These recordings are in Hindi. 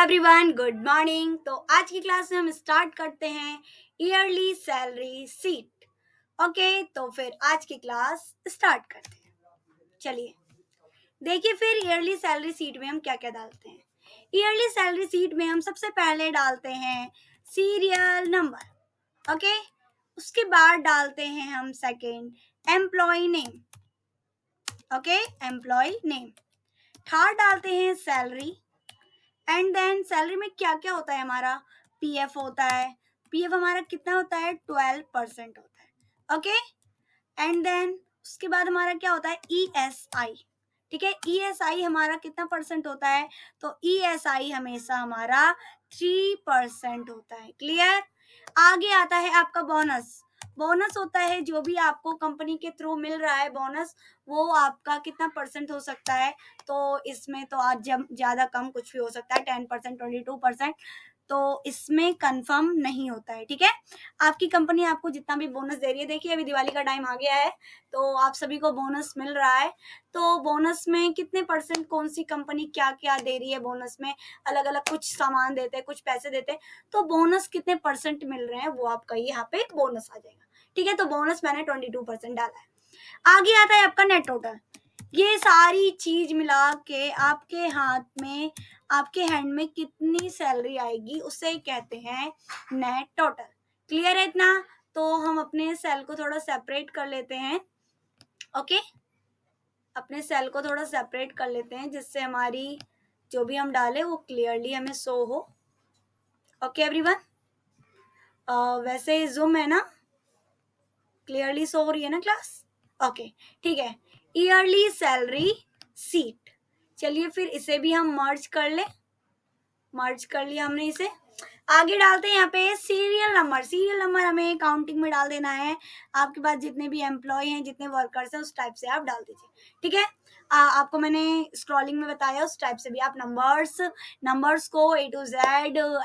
Everyone, good morning. तो आज की क्लास में हम स्टार्ट करते हैं ईयरली सैलरी सीट। ओके, तो फिर आज की क्लास स्टार्ट करते हैं। चलिए देखिए, फिर ईयरली सैलरी सीट में हम क्या क्या डालते हैं। ईयरली सैलरी सीट में हम सबसे पहले डालते हैं सीरियल नंबर। ओके, उसके बाद डालते हैं हम second employee name. Okay, employee name. Third डालते हैं सैलरी। एंड देन सैलरी में क्या क्या होता है हमारा, पीएफ होता है। पीएफ हमारा कितना होता है, 12% होता है। ओके, एंड देन उसके बाद हमारा क्या होता है, ईएसआई। ठीक है, ईएसआई हमारा कितना परसेंट होता है, तो ईएसआई हमेशा हमारा 3% होता है। क्लियर। आगे आता है आपका बोनस। बोनस होता है जो भी आपको कंपनी के थ्रू मिल रहा है बोनस, वो आपका कितना परसेंट हो सकता है, तो इसमें तो आज जब ज़्यादा कम कुछ भी हो सकता है, 10%, 22%। तो इसमें कंफर्म नहीं होता है। ठीक है, आपकी कंपनी आपको जितना भी बोनस दे रही है, देखिए अभी दिवाली का टाइम आ गया है तो आप सभी को बोनस मिल रहा है। तो बोनस में कितने परसेंट कौन सी कंपनी क्या क्या दे रही है, बोनस में अलग अलग कुछ सामान देते हैं, कुछ पैसे देते हैं, तो बोनस कितने परसेंट मिल रहे हैं वो आपका यहाँ पे बोनस आ जाएगा। ठीक है, तो बोनस मैंने 22% डाला है। आगे आता है आपका नेट टोटल। ये सारी चीज मिला के आपके हाथ में, आपके हैंड में कितनी सैलरी आएगी उसे कहते हैं नेट टोटल। क्लियर है इतना। तो हम अपने सेल को थोड़ा सेपरेट कर लेते हैं। ओके, अपने सेल को थोड़ा सेपरेट कर लेते हैं जिससे हमारी जो भी हम डालें वो क्लियरली हमें शो हो। ओके एवरीवन, वैसे जूम है ना, क्लियरली शो हो रही है ना क्लास। ओके, ठीक है। Yearly salary seat. चलिए फिर इसे भी हम मर्ज कर ले। मर्ज कर लिया हमने इसे। आगे डालते हैं यहाँ पे सीरियल नंबर। सीरियल नंबर हमें काउंटिंग में डाल देना है। आपके पास जितने भी एम्प्लॉय हैं, जितने वर्कर्स हैं, उस टाइप से आप डाल दीजिए। ठीक है, आपको मैंने स्क्रॉलिंग में बताया, उस टाइप से भी आप नंबर्स को A to Z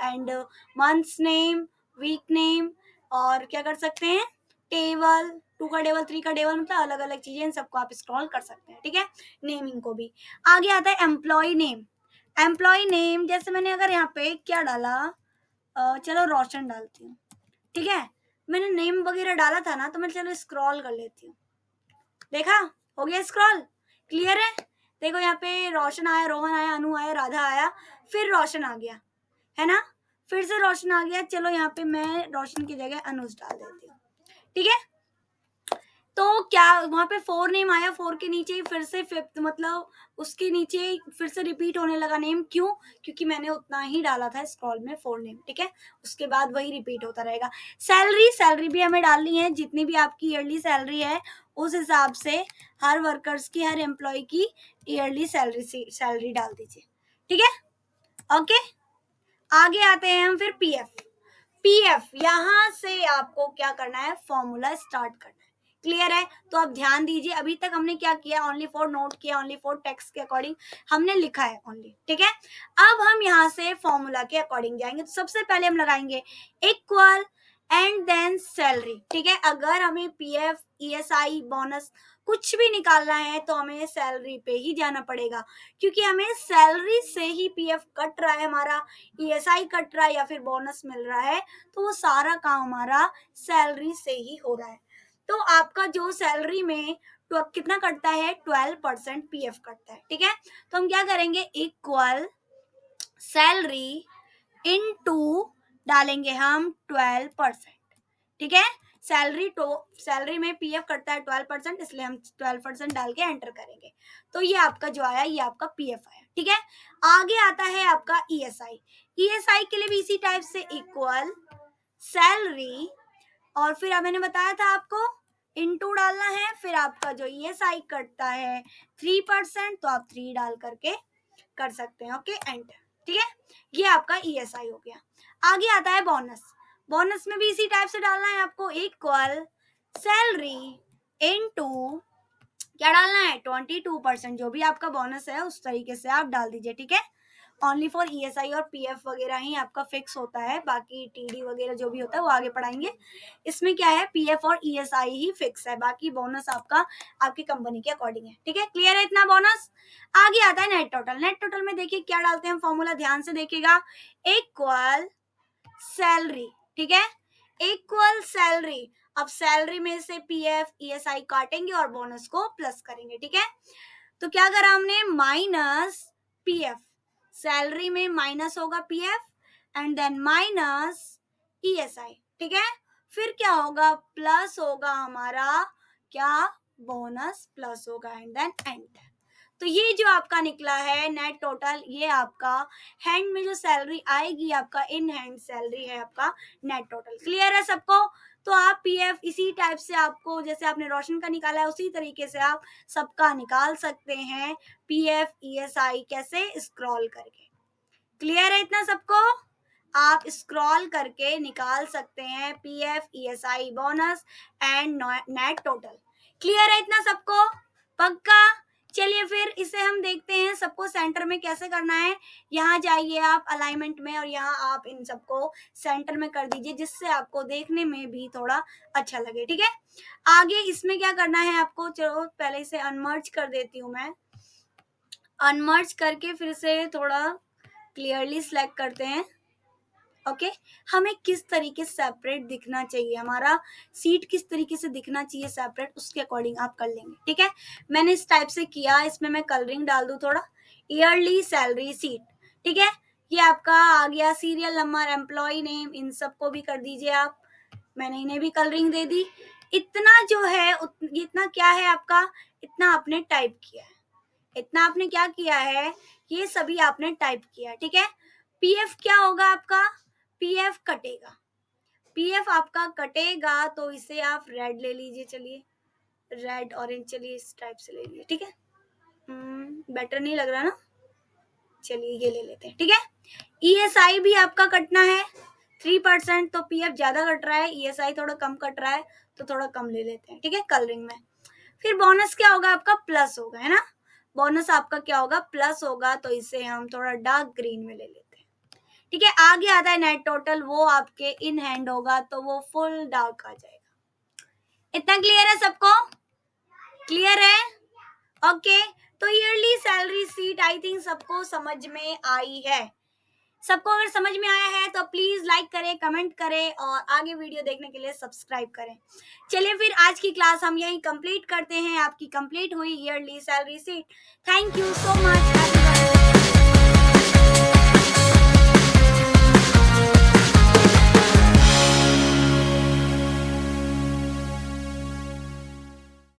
and months name, week name, और क्या कर सकते हैं, टेबल 2 का टेबल, 3 का टेबल, मतलब अलग अलग चीजें, इन सबको आप स्क्रॉल कर सकते हैं। ठीक है, नेमिंग को भी। आगे आता है एम्प्लॉय नेम। एम्प्लॉय नेम जैसे मैंने अगर यहाँ पे क्या डाला, चलो रोशन डालती हूँ। ठीक है, मैंने नेम वगैरह डाला था ना, तो मैं चलो स्क्रॉल कर लेती हूँ। देखा, हो गया स्क्रॉल। क्लियर है। देखो यहाँ पे रोशन आया, रोहन आया, अनु आया, राधा आया, फिर रोशन आ गया, है ना। फिर से रोशन आ गया, चलो यहाँ पे मैं रोशन की जगह अनुज डाल देती हूँ। ठीक है, तो क्या वहां पे 4 नेम आया, 4 के नीचे ही फिर से 5th, मतलब उसके नीचे फिर से रिपीट होने लगा नेम। क्यों? क्योंकि मैंने उतना ही डाला था स्क्रॉल में, 4 नेम। ठीक है, उसके बाद वही रिपीट होता रहेगा। सैलरी भी हमें डालनी है, जितनी भी आपकी ईयरली सैलरी है उस हिसाब से हर वर्कर्स की, हर एम्प्लॉय की ईयरली सैलरी डाल दीजिए। ठीक है, ओके। आगे आते हैं हम फिर पीएफ यहां से आपको क्या करना है, फॉर्मूला स्टार्ट करना है। क्लियर है, तो आप ध्यान दीजिए। अभी तक हमने क्या किया, ओनली फॉर नोट किया, ओनली फॉर टेक्स्ट के अकॉर्डिंग हमने लिखा है ओनली। ठीक है, अब हम यहाँ से फॉर्मूला के अकॉर्डिंग जाएंगे। तो सबसे पहले हम लगाएंगे इक्वल एंड देन सैलरी। ठीक है, अगर हमें पीएफ, ईएसआई, बोनस कुछ भी निकालना है तो हमें सैलरी पे ही जाना पड़ेगा, क्योंकि हमें सैलरी से ही पीएफ कट रहा है हमारा, ईएसआई कट रहा है या फिर बोनस मिल रहा है, तो वो सारा काम हमारा सैलरी से ही हो रहा है। तो आपका जो सैलरी में कितना कटता है, 12% पीएफ कटता है। ठीक है, तो हम क्या करेंगे, इक्वल सैलरी इनटू डालेंगे हम 12%। ठीक है, सैलरी में पीएफ कटता है 12%, इसलिए हम 12% डाल के एंटर करेंगे। तो ये आपका जो आया, ये आपका पीएफ आया। ठीक है, आगे आता है आपका ईएसआई। ईएसआई के लिए भी इसी टाइप से इक्वल सैलरी, और फिर अब मैंने बताया था आपको इनटू डालना है, फिर आपका जो ईएसआई कटता है 3%, तो आप 3 डाल करके कर सकते हैं। Okay, enter. ठीक है, ये आपका ईएसआई हो गया। आगे आता है बोनस। बोनस में भी इसी टाइप से डालना है आपको, इक्वल सैलरी इनटू क्या डालना है, 22%। जो भी आपका बोनस है उस तरीके से आप डाल दीजिए। ठीक है, ओनली फॉर ईएसआई और पीएफ वगैरह ही आपका फिक्स होता है, बाकी टीडी वगैरह जो भी होता है वो आगे पढ़ाएंगे। इसमें क्या है, पीएफ और ईएसआई ही फिक्स है, बाकी बोनस आपका आपकी कंपनी के अकॉर्डिंग है। ठीक है, क्लियर है इतना बोनस। आगे आता है नेट टोटल। नेट टोटल में देखिए क्या डालते हैं फॉर्मूला, ध्यान से देखिएगा, इक्वल सैलरी। ठीक है, इक्वल सैलरी। अब सैलरी में से पीएफ ईएसआई काटेंगे और बोनस को प्लस करेंगे। ठीक है, तो क्या करा हमने, माइनस पीएफ, सैलरी में माइनस होगा PF and then minus ESI. ठीक है, फिर क्या होगा, प्लस होगा हमारा क्या, बोनस प्लस होगा एंड देन एंटर। तो ये जो आपका निकला है नेट टोटल, ये आपका हैंड में जो सैलरी आएगी, आपका इन हैंड सैलरी है आपका नेट टोटल। क्लियर है सबको। तो आप पीएफ इसी टाइप से आपको, जैसे आपने रोशन का निकाला है उसी तरीके से आप सबका निकाल सकते हैं, पीएफ ईएसआई कैसे, स्क्रॉल करके। क्लियर है इतना सबको, आप स्क्रॉल करके निकाल सकते हैं PF ESI bonus and net total. Clear है इतना सबको, पक्का। चलिए फिर इसे हम देखते हैं सबको सेंटर में कैसे करना है। यहाँ जाइए आप अलाइनमेंट में और यहाँ आप इन सबको सेंटर में कर दीजिए, जिससे आपको देखने में भी थोड़ा अच्छा लगे। ठीक है, आगे इसमें क्या करना है आपको, चलो पहले इसे अनमर्ज कर देती हूँ मैं। अनमर्ज करके फिर से थोड़ा क्लियरली सिलेक्ट करते हैं। ओके, हमें किस तरीके से सेपरेट दिखना चाहिए, हमारा सीट किस तरीके से दिखना चाहिए सेपरेट, उसके अकॉर्डिंग आप कर लेंगे। ठीक है, मैंने इस टाइप से किया, इसमें मैं कलरिंग डाल दूं थोड़ा, ईयरली सैलरी सीट। ठीक है, ये आपका आ गया, सीरियल नंबर, एम्प्लॉय नेम, इन सबको भी कर दीजिए आप। मैंने इन्हें भी कलरिंग दे दी। इतना जो है इतना क्या है आपका, इतना आपने टाइप किया है, इतना आपने क्या किया है, ये सभी आपने टाइप किया है। ठीक है, पीएफ क्या होगा आपका, पीएफ कटेगा, पीएफ आपका कटेगा, तो इसे आप रेड ले लीजिए, चलिए रेड ऑरेंज, चलिए इस टाइप से ले लीजिए। ठीक है, बेटर नहीं लग रहा ना, चलिए ये ले लेते हैं। ठीक है, ईएसआई भी आपका कटना है 3%, तो पीएफ ज्यादा कट रहा है, ईएसआई थोड़ा कम कट रहा है, तो थोड़ा कम ले लेते हैं। ठीक है, कलरिंग में। फिर बोनस क्या होगा आपका, प्लस होगा, है ना, बोनस आपका क्या होगा, प्लस होगा, तो इसे हम थोड़ा डार्क ग्रीन में ले लेते हैं। ठीक है, आगे आता है नेट टोटल, वो आपके इन हैंड होगा, तो वो फुल डार्क आ जाएगा। इतना क्लियर है सबको, क्लियर है। ओके, तो yearly salary seat I think सबको समझ में आई है। सबको अगर समझ में आया है तो प्लीज लाइक करें, कमेंट करें और आगे वीडियो देखने के लिए सब्सक्राइब करें। चलिए फिर आज की क्लास हम यहीं कंप्लीट करते हैं। आपकी कंप्लीट हुई yearly salary seat. Thank you so much.